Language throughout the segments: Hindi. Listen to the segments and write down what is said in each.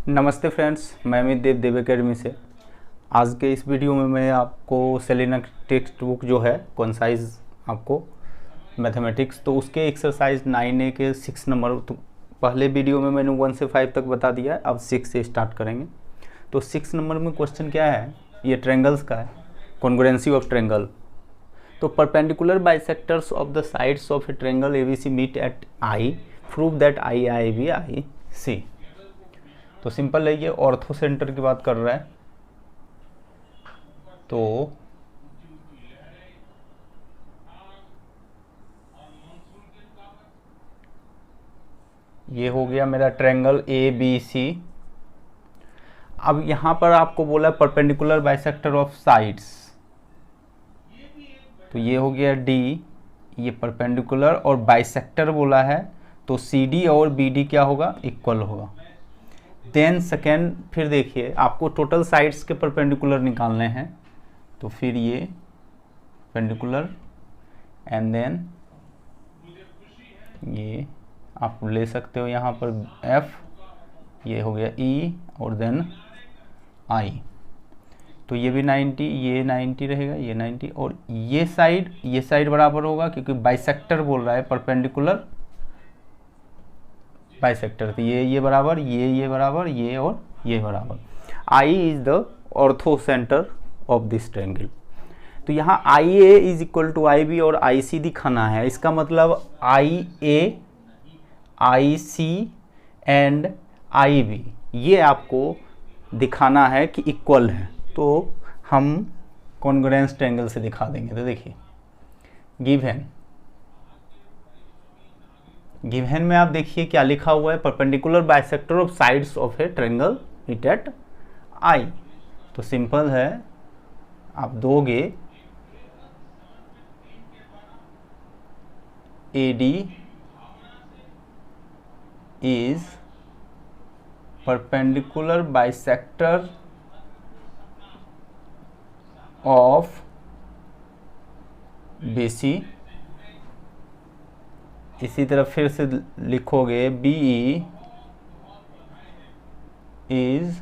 नमस्ते फ्रेंड्स, मैं अमित देव एकेडमी से। आज के इस वीडियो में मैं आपको सेलिना टेक्स्ट बुक जो है कॉन्साइज आपको मैथमेटिक्स, तो उसके एक्सरसाइज 9A के 6 नंबर, तो पहले वीडियो में मैंने 1 से 5 तक बता दिया है, अब 6 से स्टार्ट करेंगे। तो 6 नंबर में क्वेश्चन क्या है, ये ट्रेंगल्स का है, कॉन्ग्रुएंसी ऑफ ट्रेंगल। तो perpendicular bisectors of the sides of a triangle ABC meet at I, prove that IIB IC। तो सिंपल है, ये ऑर्थो सेंटर की बात कर रहा है। तो ये हो गया मेरा ट्रायंगल ABC। अब यहाँ पर आपको बोला परपेंडिकुलर बाइसेक्टर ऑफ साइड्स, तो ये हो गया D, ये परपेंडिकुलर और बाइसेक्टर बोला है, तो CD और BD क्या होगा, इक्वल होगा। देन सेकेंड, फिर देखिए आपको टोटल साइड्स के परपेंडिकुलर निकालने हैं, तो फिर ये परपेंडिकुलर एंड देन ये आप ले सकते हो यहाँ पर F, ये हो गया E और देन I। तो ये भी 90, ये 90 रहेगा, ये 90, और ये साइड बराबर होगा क्योंकि बाइसेक्टर बोल रहा है, परपेंडिकुलर बाइसेक्टर, तो ये बराबर, ये बराबर, ये और ये बराबर। I is the orthocentre of this triangle. तो यहाँ IA is equal to IB और IC दिखाना है। इसका मतलब IA, IC एंड IB ये आपको दिखाना है कि इक्वल है, तो हम कॉन्ग्रुएंस ट्रायंगल से दिखा देंगे। तो देखिए गिवन में आप देखिए क्या लिखा हुआ है, perpendicular bisector of sides of a triangle meet at I। तो सिंपल है, आप दोगे AD is perpendicular bisector of BC। इसी तरह फिर से लिखोगे BE is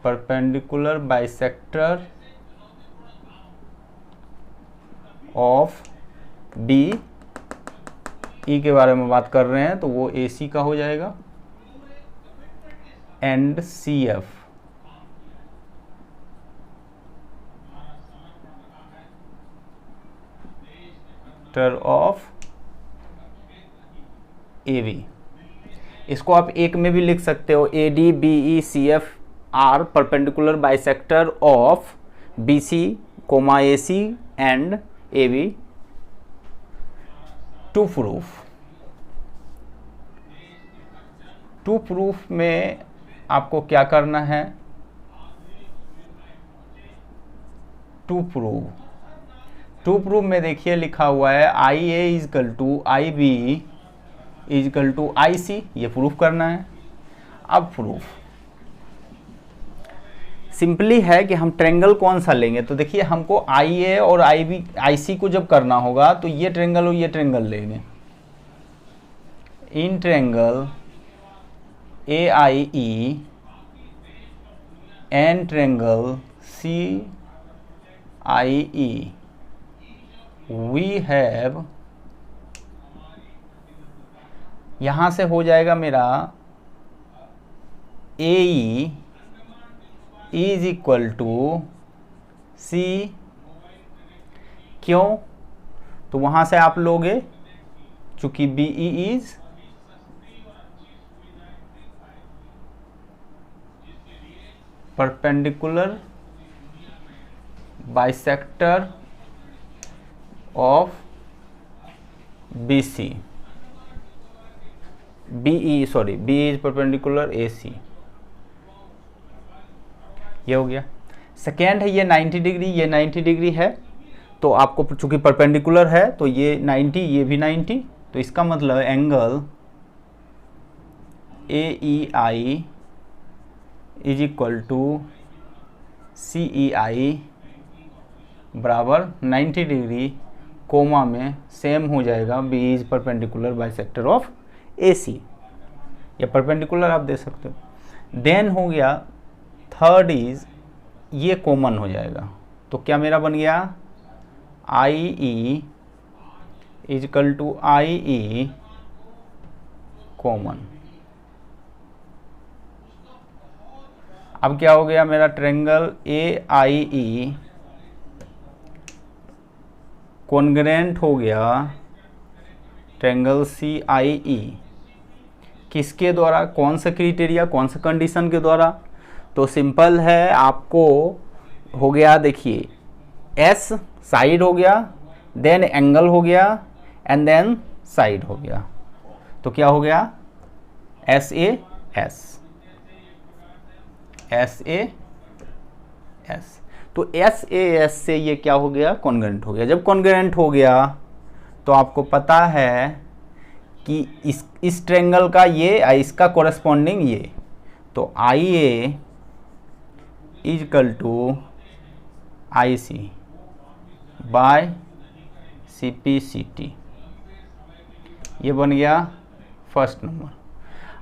perpendicular bisector of BE के बारे में बात कर रहे हैं, तो वो AC का हो जाएगा, एंड CF ऑफ AB। इसको आप एक में भी लिख सकते हो, AD BE CF are perpendicular bisector of BC, AC and AB to proof में आपको क्या करना है, टू प्रूफ में देखिए लिखा हुआ है IA is equal to IB is equal to IC, ये प्रूफ करना है। अब प्रूफ सिंपली है कि हम ट्रायंगल कौन सा लेंगे, तो देखिए हमको IA और IC को जब करना होगा तो ये ट्रायंगल और ये ट्रायंगल लेंगे। In triangle AIE and triangle CIE we have, यहाँ से हो जाएगा मेरा AE is equal to C। क्यों, तो वहाँ से आप लोगे, चूंकि BE is perpendicular bisector of BC, BE is perpendicular AC, ये हो गया। सेकेंड है ये 90 डिग्री, ये 90 डिग्री है, तो आपको चूंकि परपेंडिकुलर है तो ये 90, ये भी 90, तो इसका मतलब angle AEI is equal to CEI बराबर 90 डिग्री कोमा में सेम हो जाएगा B is perpendicular bisector of AC, या परपेंडिकुलर आप दे सकते हो। देन हो गया थर्ड इज, ये कॉमन हो जाएगा, तो क्या मेरा बन गया I E is equal to I E common. अब क्या हो गया मेरा triangle A I E congruent हो गया ट्रायंगल सी आई ई, किसके द्वारा, कौन सा क्राइटेरिया, कौन सा कंडीशन के द्वारा, तो सिंपल है, आपको हो गया देखिए एस साइड हो गया, देन एंगल हो गया, एंड देन साइड हो गया, तो क्या हो गया S A S, S A S, तो एस ए एस से ये क्या हो गया कॉन्ग्रेंट हो गया। जब कॉन्ग्रेंट हो गया तो आपको पता है कि इस ट्रायंगल का ये इसका कॉरेस्पॉन्डिंग ये, तो I A is equal to I C by C P C T, ये बन गया फर्स्ट नंबर।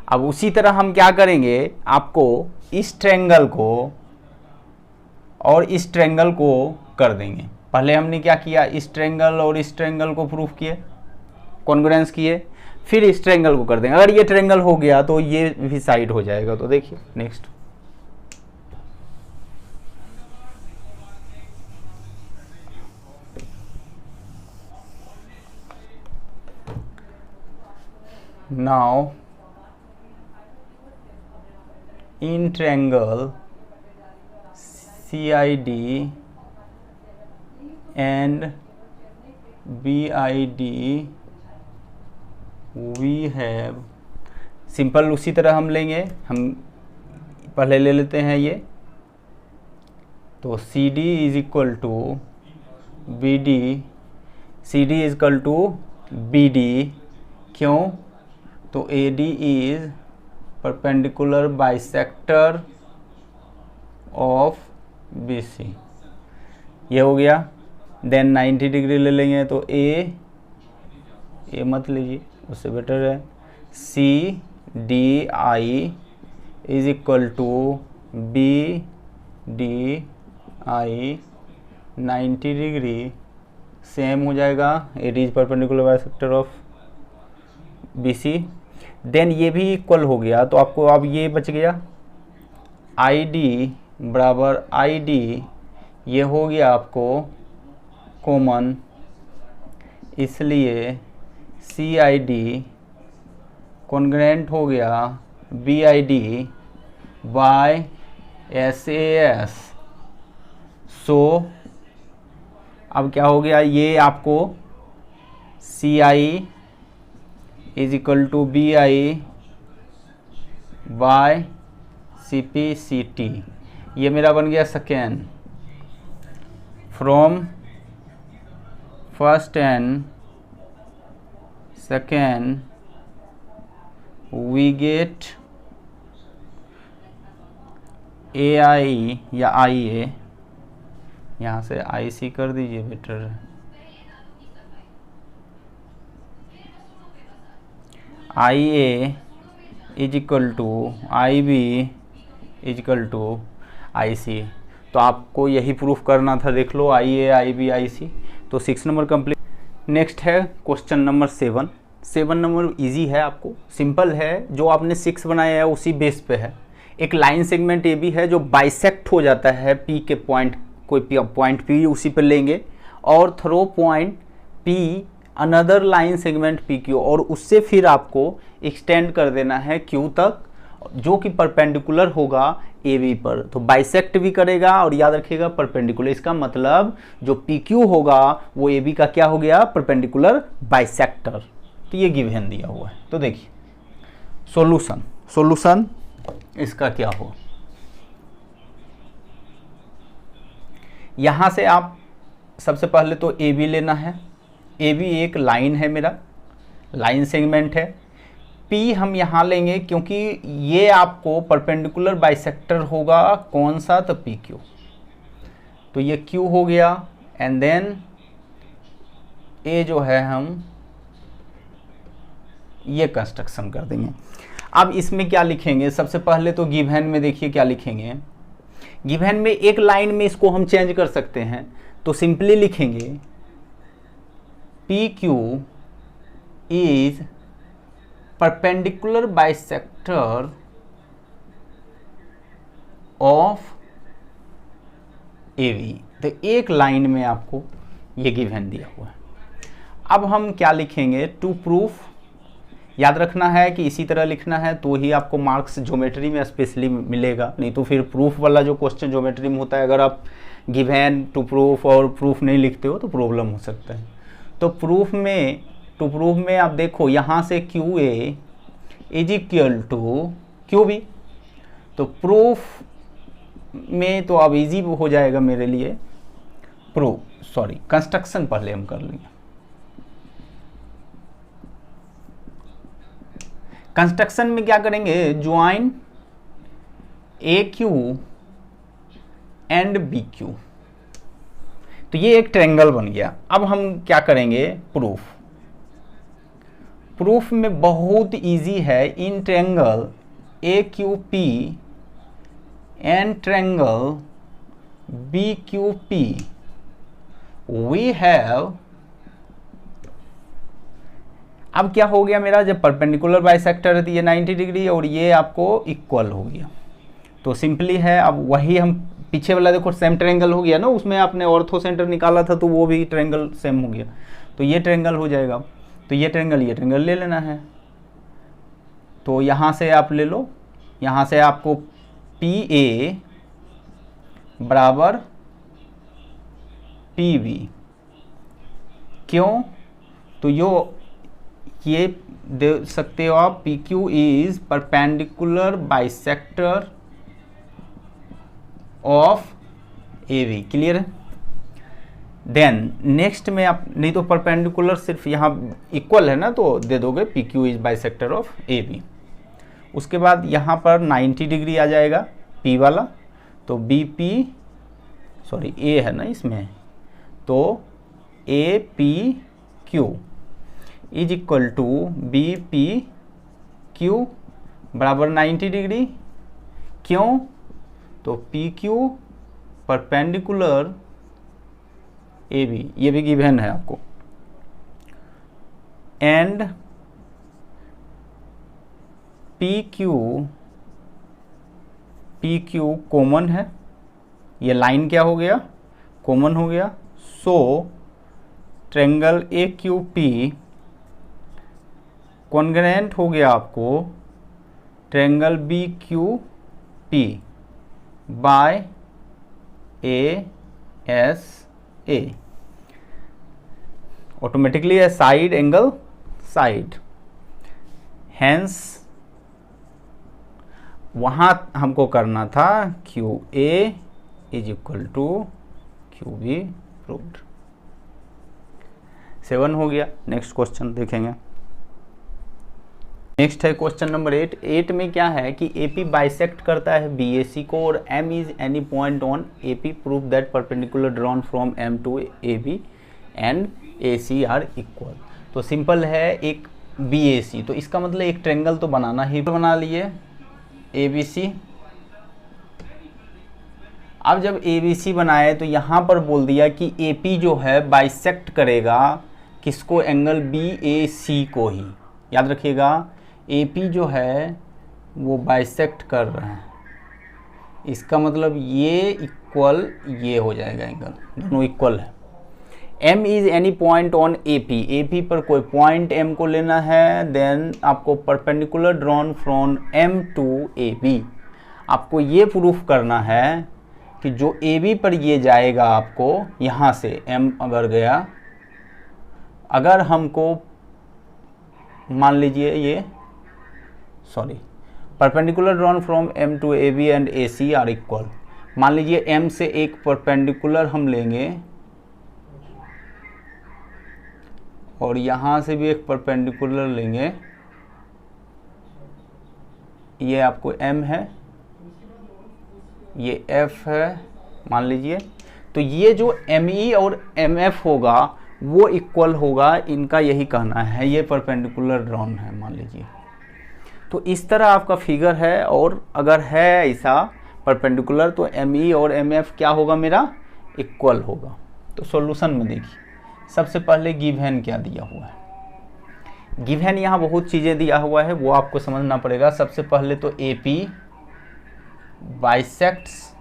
अब उसी तरह हम क्या करेंगे, आपको इस ट्रायंगल को और इस ट्रायंगल को कर देंगे। पहले हमने क्या किया, इस ट्रायंगल और इस ट्रायंगल को प्रूफ किए, कॉन्ग्रुएंस किए, फिर इस ट्रायंगल को कर देंगे। अगर ये ट्रायंगल हो गया तो ये भी साइड हो जाएगा। तो देखिए next, now in triangle CID and BID we have, simple उसी तरह हम लेंगे, हम पहले ले लेते हैं ये, तो CD is equal to BD, CD is equal to BD, क्यों, तो AD is perpendicular bisector of BC, ये हो गया। देन 90 डिग्री ले लेंगे, तो ए मत लीजिए, उससे बेटर है CDI is equal to BDI 90 degree same हो जाएगा, AD is perpendicular bisector of BC। Then ये भी इक्वल हो गया, तो आपको अब ये बच गया ID बराबर ID, ये हो गया आपको कॉमन, इसलिए CID कॉन्ग्रेंट हो गया BID बाय SAS। सो अब क्या हो गया, ये आपको CI is equal to BI by CPCT, ये मेरा बन गया second. From first and second we get AI या IA, यहाँ से IC कर दीजिए बेटर है, IA is equal to IB is equal to IC। तो आपको यही प्रूफ करना था, देख लो IA IB IC। तो 6 नंबर कंप्लीट। नेक्स्ट है क्वेश्चन नंबर 7। 7 नंबर इजी है, आपको सिंपल है, जो आपने 6 बनाया है उसी बेस पे है। एक लाइन सेगमेंट AB है जो बाइसेक्ट हो जाता है P के पॉइंट, कोई पॉइंट P उसी पे लेंगे, और through point P another line segment PQ, और उससे फिर आपको एक्सटेंड कर देना है Q तक, जो कि परपेंडिकुलर होगा AB पर। तो बाइसेक्ट भी करेगा, और याद रखिएगा परपेंडिकुलर, इसका मतलब जो PQ होगा वो AB का क्या हो गया, परपेंडिकुलर बाइसेक्टर। तो ये गिवन दिया हुआ है। तो देखिए सॉल्यूशन इसका क्या हो, यहां से आप सबसे पहले तो AB लेना है। AB एक लाइन है, मेरा लाइन सेगमेंट है। P हम यहाँ लेंगे क्योंकि ये आपको परपेंडिकुलर बाइसेक्टर होगा, कौन सा, तो PQ। तो ये Q हो गया, एंड देन A जो है हम ये कंस्ट्रक्शन कर देंगे। अब इसमें क्या लिखेंगे, सबसे पहले तो गिवन में देखिए क्या लिखेंगे। गिवन में एक लाइन में इसको हम चेंज कर सकते हैं, तो सिंपली लिखेंगे P Q is perpendicular bisector of AB. तो एक लाइन में आपको ये गिवन दिया हुआ है। अब हम क्या लिखेंगे, टू प्रूफ। याद रखना है कि इसी तरह लिखना है तो ही आपको मार्क्स ज्योमेट्री में स्पेशली मिलेगा, नहीं तो फिर प्रूफ वाला जो क्वेश्चन ज्योमेट्री में होता है, अगर आप गिवन टू प्रूफ और प्रूफ नहीं लिखते हो तो प्रॉब्लम हो सकता है। तो टू प्रूफ में आप देखो यहाँ से Q A is equal to Q B, तो प्रूफ में तो अब इजी हो जाएगा मेरे लिए। कंस्ट्रक्शन पहले हम कर लेंगे। कंस्ट्रक्शन में क्या करेंगे, join A Q and B Q, तो ये एक ट्रायंगल बन गया। अब हम क्या करेंगे, प्रूफ में बहुत इजी है। In triangle A Q P and triangle B Q P we have, अब क्या हो गया मेरा, जब परपेंडिकुलर बाइसेक्टर है तो ये 90 डिग्री और ये आपको इक्वल हो गया। तो सिंपली है, अब वही हम पीछे वाला देखो सेम ट्रायंगल हो गया ना, उसमें आपने ऑर्थो सेंटर निकाला था तो वो भी ट्रायंगल सेम हो गया, तो ये ट्रायंगल हो जाएगा। तो ये ट्रायंगल ले लेना है, तो यहाँ से आप ले लो, यहाँ से आपको पी ए बराबर पी बी, क्यों, तो ये दे सकते हो आप, P Q is perpendicular bisector of A V. Clear है। देन नेक्स्ट में आप, नहीं तो परपेंडिकुलर सिर्फ यहाँ इक्वल है ना, तो दे दोगे P Q is bisector of A B. उसके बाद यहाँ पर 90 डिग्री आ जाएगा पी वाला, तो बी पी ए है ना इसमें, तो A P Q is equal to B P Q बराबर 90 डिग्री, क्यों, तो P Q perpendicular A B, ये भी गिवन है आपको, एंड पी क्यू कॉमन है, ये लाइन क्या हो गया, कॉमन हो गया। So triangle A Q P congruent हो गया आपको triangle B Q P by A S A, automatically है साइड एंगल साइड, हैंस वहाँ हमको करना था Q A is equal to Q B, proved. 7 हो गया। नेक्स्ट क्वेश्चन देखेंगे। नेक्स्ट है क्वेश्चन नंबर 8 में क्या है कि AP बाइसेक्ट करता है BAC को और M is any point on AP, prove that perpendicular drawn from M to AB and AC are equal. तो सिंपल है, एक BAC, तो इसका मतलब एक ट्रायंगल तो बनाना ही, बना लिए ABC। अब जब ABC बनाए तो यहाँ पर बोल दिया कि AP जो है बाइसेक्ट करेगा किसको, एंगल BAC को ही। याद रखिएगा AP जो है वो बाइसेक्ट कर रहा है, इसका मतलब ये इक्वल ये हो जाएगा, एंगल दोनों इक्वल है। M is any point on AP पर कोई पॉइंट M को लेना है, देन आपको perpendicular drawn from M to AB। आपको ये प्रूफ करना है कि जो AB पर ये जाएगा, आपको यहाँ से M अगर गया, अगर हमको मान लीजिए ये perpendicular drawn from M to AB and AC are equal, मान लीजिए M से एक परपेंडिकुलर हम लेंगे और यहाँ से भी एक परपेंडिकुलर लेंगे, ये आपको M है, ये F है मान लीजिए, तो ये जो ME और MF होगा वो इक्वल होगा, इनका यही कहना है, ये परपेंडिकुलर ड्रॉन है मान लीजिए। तो इस तरह आपका फिगर है, और अगर है ऐसा परपेंडिकुलर तो ME और MF क्या होगा मेरा, इक्वल होगा। तो सॉल्यूशन में देखिए, सबसे पहले गिवन क्या दिया हुआ है। गिवन यहाँ बहुत चीज़ें दिया हुआ है, वो आपको समझना पड़ेगा। सबसे पहले तो AP बाइसेक्ट्स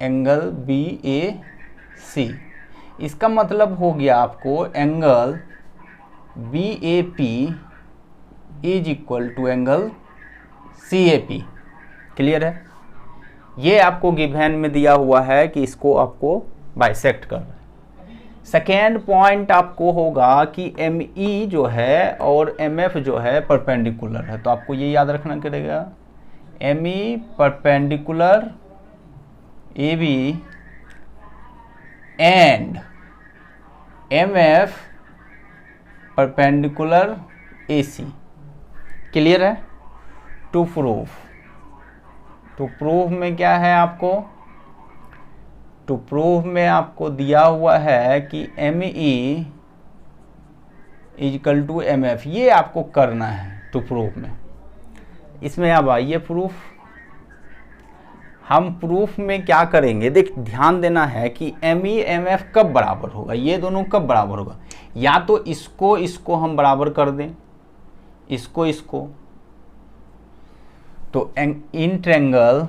एंगल BAC, इसका मतलब हो गया आपको angle BAP is equal to angle CAP। Clear है? ये आपको गिवन में दिया हुआ है कि इसको आपको बाइसेक्ट करना है। सेकेंड पॉइंट आपको होगा कि ME जो है और MF जो है परपेंडिकुलर है, तो आपको ये याद रखना पड़ेगा, ME perpendicular AB and MF perpendicular AC। Clear है? टू प्रूफ में क्या है आपको, टू प्रूफ में आपको दिया हुआ है कि ME इक्वल टू MF, ये आपको करना है टू प्रूफ में। इसमें अब आइए प्रूफ, हम प्रूफ में क्या करेंगे, देख ध्यान देना है कि ME MF कब बराबर होगा, ये दोनों कब बराबर होगा। या तो इसको हम बराबर कर दें, इसको तो in triangle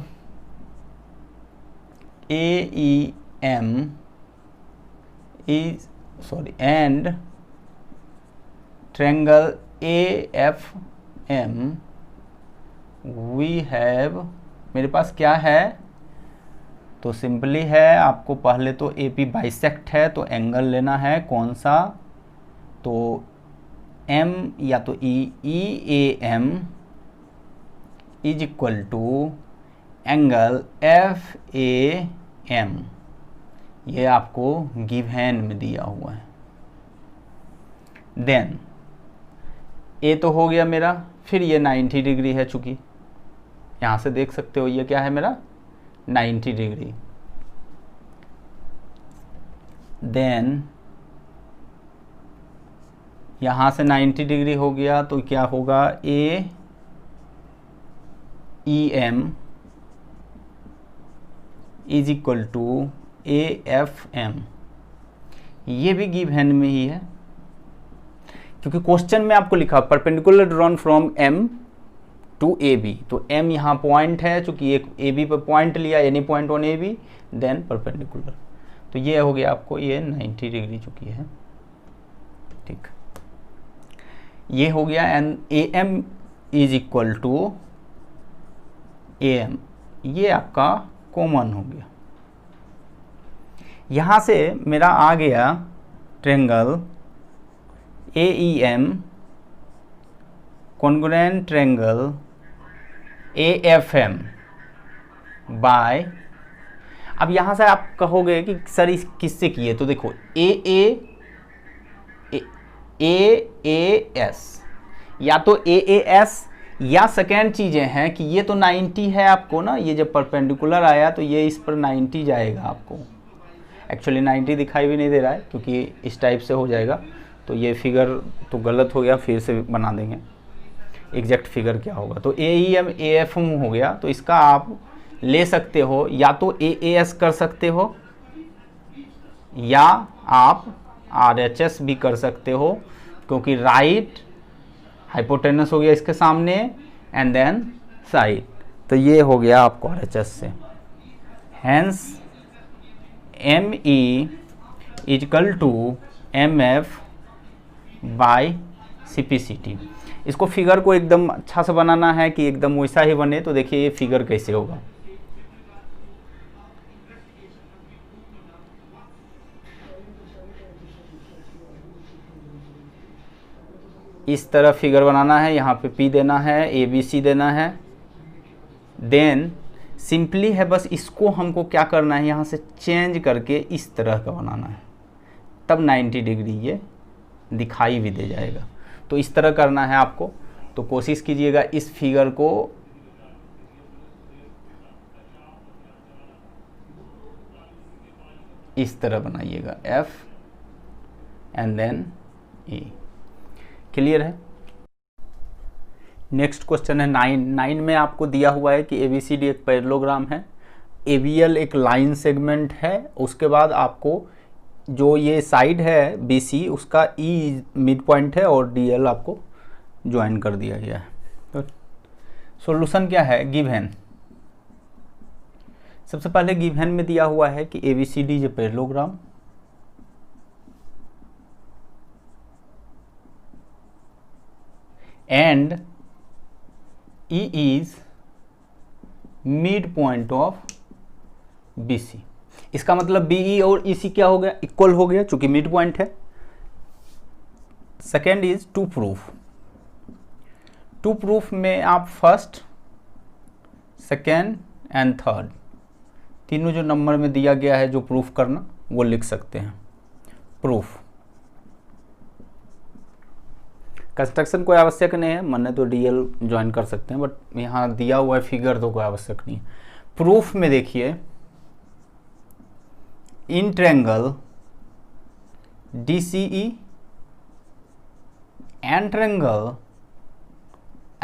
AEM and triangle AFM we have, मेरे पास क्या है, तो सिंपली है, आपको पहले तो AP बाइसेक्ट है तो एंगल लेना है कौन सा, तो M या तो EAM is equal to angle FAM, ये आपको गिवन में दिया हुआ है। देन A तो हो गया मेरा, फिर ये 90 डिग्री है, चूंकि यहाँ से देख सकते हो ये क्या है मेरा 90 डिग्री। देन यहाँ से 90 डिग्री हो गया तो क्या होगा, AEM is equal to AFM, ये भी गिवन में ही है, क्योंकि क्वेश्चन में आपको लिखा perpendicular drawn from M to AB, तो M यहाँ पॉइंट है, चूंकि एक AB पे पॉइंट लिया, any point on AB then perpendicular, तो ये हो गया आपको ये 90 डिग्री चुकी है। ठीक, ये हो गया, and AM is equal to AM, ये आपका कॉमन हो गया। यहाँ से मेरा आ गया triangle AEM congruent triangle AFM by, अब यहाँ से आप कहोगे कि सर इस किससे किए, तो देखो AAS या तो AAS या सेकेंड चीज़ें हैं कि ये तो 90 है आपको ना, ये जब परपेंडिकुलर आया तो ये इस पर 90 जाएगा आपको, एक्चुअली 90 दिखाई भी नहीं दे रहा है क्योंकि इस टाइप से हो जाएगा, तो ये फिगर तो गलत हो गया, फिर से बना देंगे एग्जैक्ट फिगर क्या होगा। तो AEM AFM हो गया, तो इसका आप ले सकते हो, या तो AAS कर सकते हो या आप RHS भी कर सकते हो, क्योंकि राइट हाइपोटेनस हो गया इसके सामने एंड देन साइड, तो ये हो गया आपको RHS से। Hence ME equal to MF by CPCT। इसको फिगर को एकदम अच्छा से बनाना है कि एकदम वैसा ही बने, तो देखिए ये फिगर कैसे होगा। इस तरह फिगर बनाना है, यहाँ पे P देना है, ABC देना है, देन सिंपली है बस इसको हमको क्या करना है, यहाँ से चेंज करके इस तरह का बनाना है, तब 90 डिग्री ये दिखाई भी दे जाएगा। तो इस तरह करना है आपको, तो कोशिश कीजिएगा इस फिगर को इस तरह बनाइएगा, F and then E। Clear है। नेक्स्ट क्वेश्चन है 9 में आपको दिया हुआ है कि ABCD एक पैरेललोग्राम है, ABL एक लाइन सेगमेंट है, उसके बाद आपको जो ये साइड है BC उसका E मिड पॉइंट है और DL आपको ज्वाइन कर दिया गया है। तो सॉल्यूशन क्या है, गिवन। सबसे पहले गिवन में दिया हुआ है कि ABCD is a parallelogram and E is mid point of BC। इसका मतलब BE और EC क्या हो गया, इक्वल हो गया चूंकि मिड पॉइंट है। सेकेंड इज टू प्रूफ में आप फर्स्ट, सेकेंड एंड थर्ड तीनों जो नंबर में दिया गया है जो प्रूफ करना वो लिख सकते हैं। प्रूफ कंस्ट्रक्शन कोई आवश्यक नहीं है, मन तो DL ज्वाइन कर सकते हैं, बट यहाँ दिया हुआ है फिगर तो कोई आवश्यक नहीं है। प्रूफ में देखिए, in triangle DCE and triangle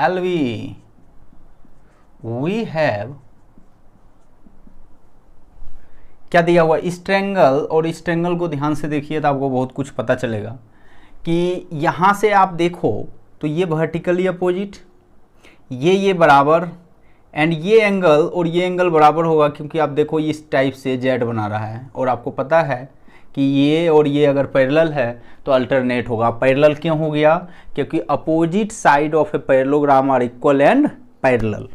LVE we have, क्या दिया हुआ, इस ट्रायंगल और इस ट्रायंगल को ध्यान से देखिए तो आपको बहुत कुछ पता चलेगा कि यहाँ से आप देखो तो ये वर्टिकली अपोजिट, ये बराबर, एंड ये एंगल और ये एंगल बराबर होगा क्योंकि आप देखो इस टाइप से जेड बना रहा है और आपको पता है कि ये और ये अगर पैरेलल है तो अल्टरनेट होगा। पैरेलल क्यों हो गया, क्योंकि opposite side of a parallelogram are equal and parallel.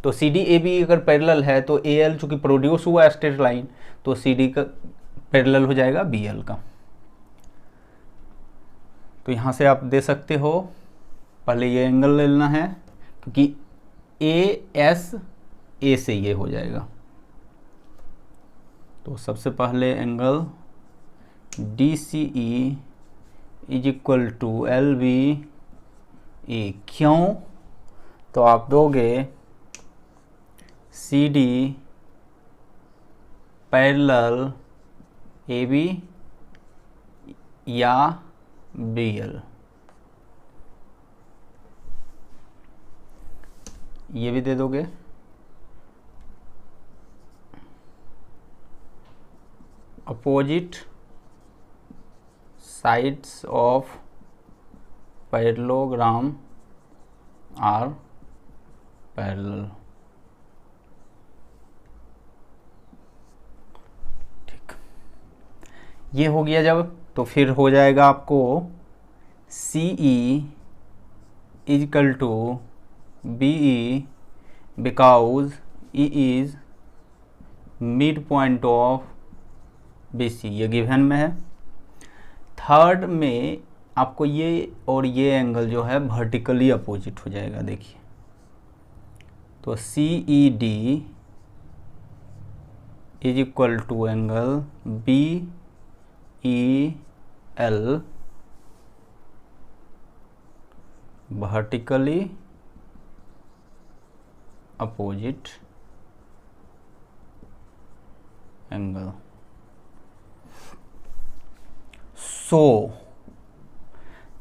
तो CD AB अगर पैरेलल है तो AL चूँकि प्रोड्यूस हुआ है स्ट्रेट लाइन तो CD का पैरेलल हो जाएगा BL का। तो यहाँ से आप दे सकते हो, पहले ये एंगल ले लेना है क्योंकि AS A से ये हो जाएगा। तो सबसे पहले angle DCE is equal to LVE, क्यों, तो आप दोगे CD पैरेलल AB या BL, ये भी दे दोगे। Opposite sides of parallelogram are parallel. ठीक, ये हो गया जब, तो फिर हो जाएगा आपको CE is equal to BE because E is mid point of BC, ये गिवन में है। थर्ड में आपको ये और ये एंगल जो है वर्टिकली अपोजिट हो जाएगा, देखिए। तो CED is equal to angle BEL vertically opposite angle. So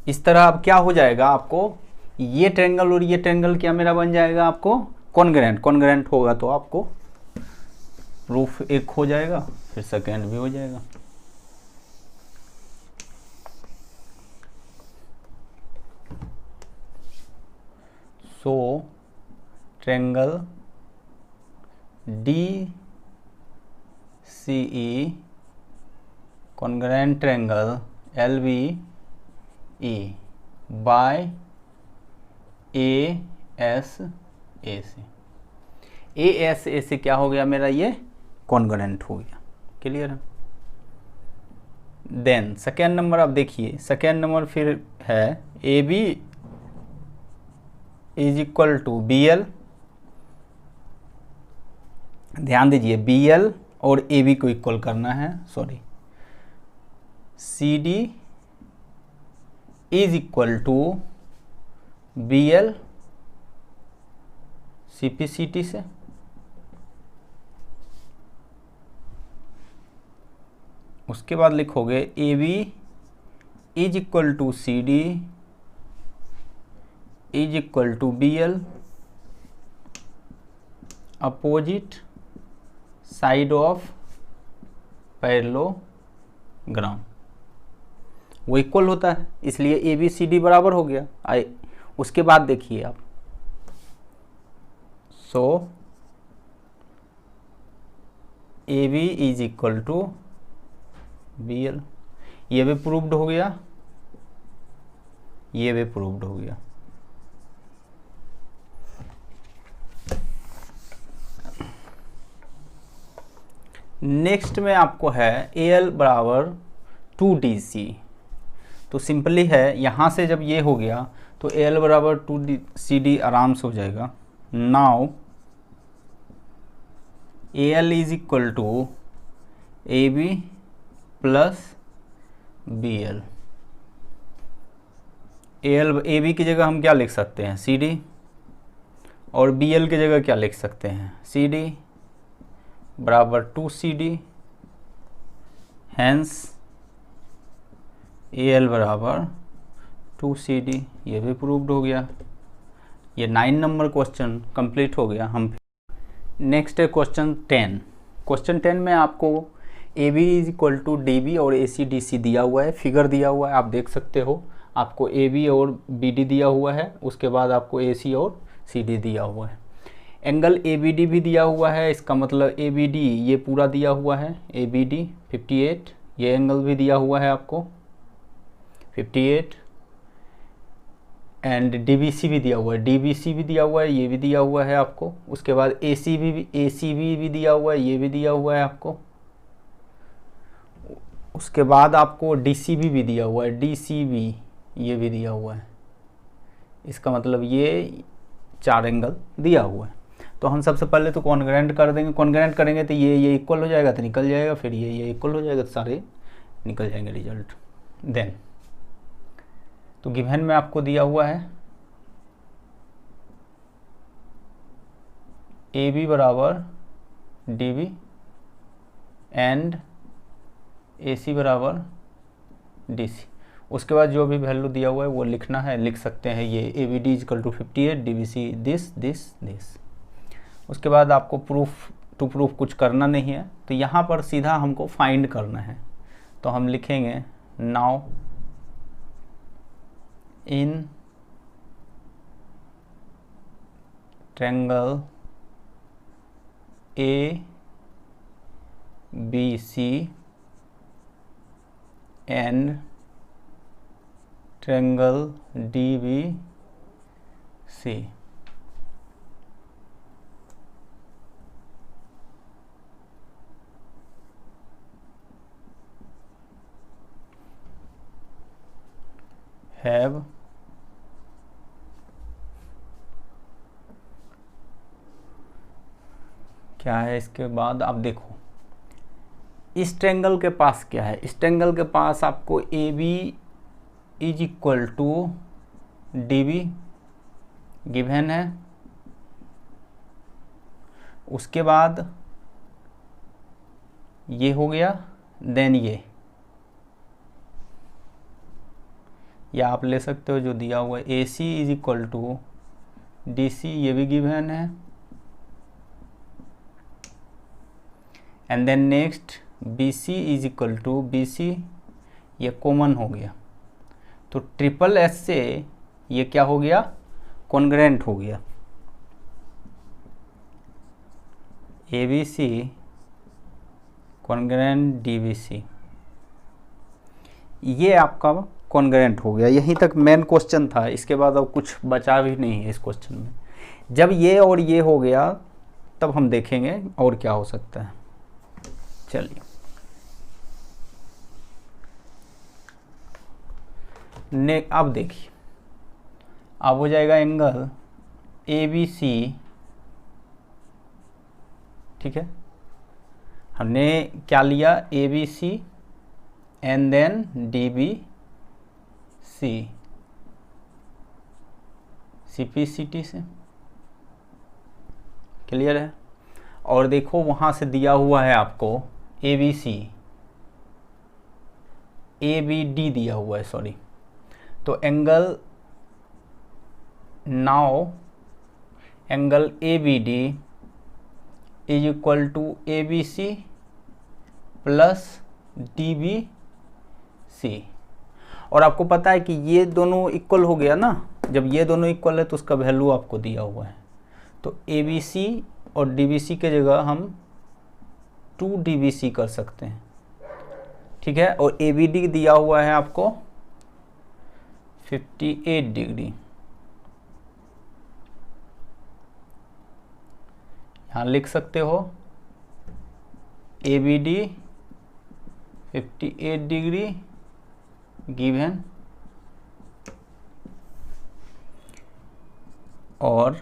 इस तरह अब क्या हो जाएगा, आपको ये ट्रायंगल और ये ट्रायंगल क्या मेरा बन जाएगा, आपको कॉन्ग्रेंट होगा तो आपको प्रूफ एक हो जाएगा, फिर सेकेंड भी हो जाएगा। So triangle DCE congruent triangle LVE by ASA से क्या हो गया मेरा, ये कॉन्ग्रेंट हो गया। क्लियर है। देन सेकेंड नंबर आप देखिए, सेकेंड नंबर फिर है AB is equal to BL। ध्यान दीजिए BL और AB को इक्वल करना है, sorry, CD is equal to BL CPCT से, उसके बाद लिखोगे AB is equal to CD is equal to B L opposite side of parallelogram, वो इक्वल होता है, इसलिए ए बी सी डी बराबर हो गया। उसके बाद देखिए आप, so A B is equal to B L, ये भी प्रूव्ड हो गया, ये भी प्रूव्ड हो गया। नेक्स्ट में आपको है ए एल बराबर 2DC, तो सिंपली है, यहाँ से जब ये हो गया तो ए एल बराबर 2CD आराम से हो जाएगा। Now A L is equal to A B plus B L. A B की जगह हम क्या लिख सकते हैं, सी डी, और बी एल की जगह क्या लिख सकते हैं, सी डी बराबर 2CD, हैंस ए एल बराबर 2CD, ये भी प्रूव्ड हो गया। ये 9 नंबर क्वेश्चन कंप्लीट हो गया। हम नेक्स्ट है क्वेश्चन 10। क्वेश्चन 10 में आपको A B is equal to D B और ए सी डी सी दिया हुआ है, फिगर दिया हुआ है, आप देख सकते हो। आपको ए बी और बी डी दिया हुआ है, उसके बाद आपको ए सी और सी डी दिया हुआ है। एंगल ए बी डी भी दिया हुआ है, इसका मतलब ए बी डी ये पूरा दिया हुआ है, ए बी डी 58, ये एंगल भी दिया हुआ है आपको 58, एंड डी बी सी भी दिया हुआ है, डी बी सी भी दिया हुआ है, ये भी दिया हुआ है आपको। उसके बाद ए सी बी भी दिया हुआ है, ये भी दिया हुआ है आपको। उसके बाद आपको डी सी बी भी दिया हुआ है, डी सी बी ये भी दिया हुआ है, इसका मतलब ये 4 एंगल दिया हुआ है। तो हम सबसे पहले तो कॉन्ग्रेंट कर देंगे, कॉन्ग्रेंट करेंगे तो ये इक्वल हो जाएगा तो निकल जाएगा, फिर ये इक्वल हो जाएगा तो सारे निकल जाएंगे रिजल्ट। देन तो गिवन में आपको दिया हुआ है ए बी बराबर डी बी एंड ए सी बराबर डी सी। उसके बाद जो भी वैल्यू दिया हुआ है वो लिखना है, लिख सकते हैं ये A B D is equal to 58, D B C this. उसके बाद आपको प्रूफ कुछ करना नहीं है, तो यहाँ पर सीधा हमको फाइंड करना है। तो हम लिखेंगे now in triangle A B C and triangle D B C, have क्या है, इसके बाद आप देखो इस ट्रायंगल के पास क्या है। इस ट्रायंगल के पास आपको A B is equal to D B given है। उसके बाद ये हो गया, देन ये या आप ले सकते हो जो दिया हुआ है A C is equal to D C, ये भी गिवन है। And then next B C is equal to B C, ये कॉमन हो गया, तो ट्रिपल एस से ये क्या हो गया, कॉन्ग्रेंट हो गया। A B C congruent D B C, ये आपका कॉन्ग्रेंट हो गया। यहीं तक मेन क्वेश्चन था, इसके बाद अब कुछ बचा भी नहीं है इस क्वेश्चन में। जब ये और ये हो गया तब हम देखेंगे और क्या हो सकता है। चलिए अब देखिए, अब हो जाएगा एंगल ए बी सी, ठीक है। हमने क्या लिया, A B C and then D B C, C P C T से, क्लियर है। और देखो वहाँ से दिया हुआ है आपको A B C, A B D दिया हुआ है, सॉरी। तो angle now angle A B D is equal to A B C plus D B C. और आपको पता है कि ये दोनों इक्वल हो गया ना, जब ये दोनों इक्वल है तो उसका वैल्यू आपको दिया हुआ है। तो ए बी सी और डी बी सी के जगह हम 2 डी बी सी कर सकते हैं, ठीक है। और ए बी डी दिया हुआ है आपको 58 डिग्री, यहाँ लिख सकते हो A B D 58 degree given, और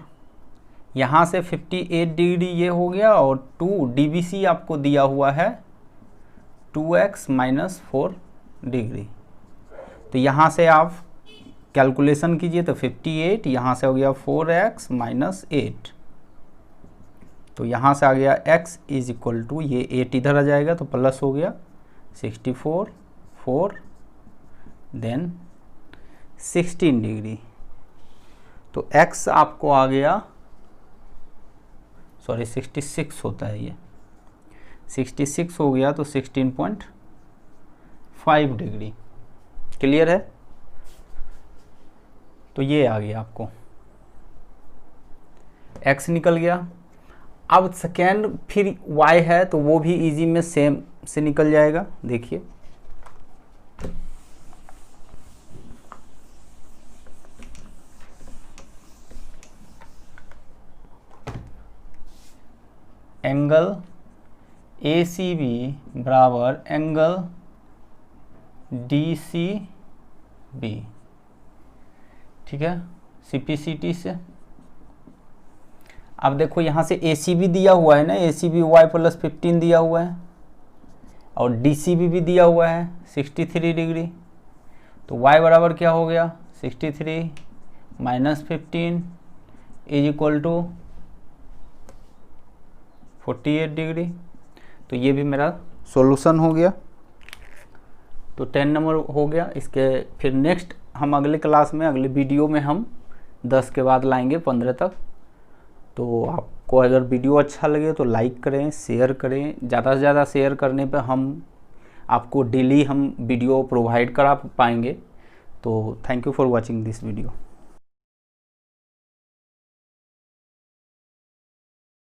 यहाँ से 58 डिग्री ये हो गया, और 2 DBC आपको दिया हुआ है 2x माइनस 4 डिग्री। तो यहाँ से आप कैलकुलेशन कीजिए तो 58, यहाँ से हो गया 4x माइनस 8, तो यहाँ से आ गया x इज इक्वल टू, ये 8 इधर आ जाएगा तो प्लस हो गया 64, 4 देन 16 डिग्री। तो x आपको आ गया, सॉरी 66 होता है ये, 66 हो गया तो 16.5 डिग्री। क्लियर है? तो ये आ गया आपको, x निकल गया। अब सेकेंड फिर y है तो वो भी इजी में सेम से निकल जाएगा। देखिए एंगल ए सी बी बराबर एंगल डी सी बी, ठीक है, सी पी सी टी से। अब देखो यहाँ से ए सी बी दिया हुआ है ना, ए सी बी वाई प्लस 15 दिया हुआ है, और डी सी बी भी दिया हुआ है 63 डिग्री। तो y बराबर क्या हो गया 63 minus 15 is equal to 48 degree. तो ये भी मेरा सॉल्यूशन हो गया। तो 10 नंबर हो गया। इसके फिर नेक्स्ट हम अगले क्लास में, अगले वीडियो में हम 10 के बाद लाएंगे 15 तक। तो आपको अगर वीडियो अच्छा लगे तो लाइक करें, शेयर करें। ज़्यादा से ज़्यादा शेयर करने पे हम आपको डेली हम वीडियो प्रोवाइड करा पाएंगे। तो thank you for watching this video.